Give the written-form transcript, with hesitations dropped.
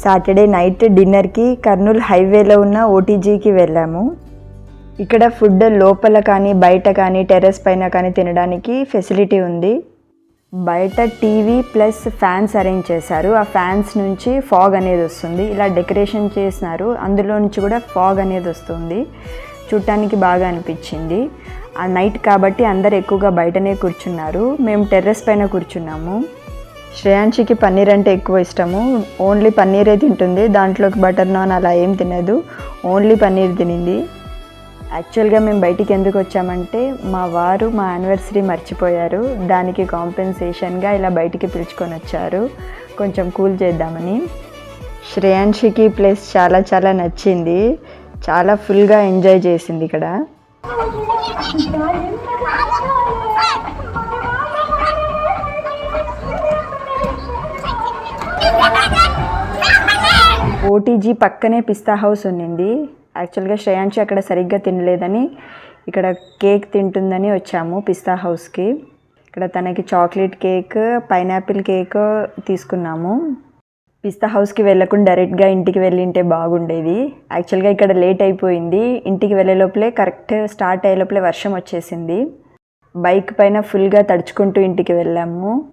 Saturday night డిన్నర్కి కర్నూలు హైవేలో ఉన్న ఓటీజీకి వెళ్ళాము. ఇక్కడ ఫుడ్ లోపల కానీ బయట కానీ టెర్రస్ పైన కానీ తినడానికి ఫెసిలిటీ ఉంది. బయట టీవీ ప్లస్ ఫ్యాన్స్ అరేంజ్ చేశారు. ఆ ఫ్యాన్స్ నుంచి ఫాగ్ అనేది వస్తుంది. ఇలా డెకరేషన్ చేసినారు, అందులో నుంచి కూడా ఫాగ్ అనేది వస్తుంది. చూడటానికి బాగా అనిపించింది. ఆ నైట్ కాబట్టి అందరు ఎక్కువగా బయటనే కూర్చున్నారు. మేము టెర్రస్ పైన కూర్చున్నాము. శ్రేయాంశికి పన్నీర్ అంటే ఎక్కువ ఇష్టము. ఓన్లీ పన్నీరే తింటుంది, దాంట్లోకి బటర్ నాన్ అలా ఏం తినదు, ఓన్లీ పన్నీర్ తినింది. యాక్చువల్గా మేము బయటికి ఎందుకు వచ్చామంటే మా వారు మా యానివర్సరీ మర్చిపోయారు, దానికి కాంపెన్సేషన్గా ఇలా బయటికి పిలుచుకొని వచ్చారు, కొంచెం కూల్ చేద్దామని. శ్రేయాంశికి ప్లేస్ చాలా చాలా నచ్చింది, చాలా ఫుల్గా ఎంజాయ్ చేసింది ఇక్కడ. ఓటీజీ పక్కనే పిస్తా హౌస్ ఉన్నింది. యాక్చువల్గా శ్రేయాంశి అక్కడ సరిగ్గా తినలేదని ఇక్కడ కేక్ తింటుందని వచ్చాము పిస్తా హౌస్కి. ఇక్కడ తనకి చాక్లెట్ కేక్, పైనాపిల్ కేక్ తీసుకున్నాము. పిస్తా హౌస్కి వెళ్ళకుండా డైరెక్ట్గా ఇంటికి వెళ్ళింటే బాగుండేది. యాక్చువల్గా ఇక్కడ లేట్ అయిపోయింది. ఇంటికి వెళ్ళే లోపలే కరెక్ట్ స్టార్ట్ అయ్యే లోపలే వర్షం వచ్చేసింది. బైక్ పైన ఫుల్గా తడుచుకుంటూ ఇంటికి వెళ్ళాము.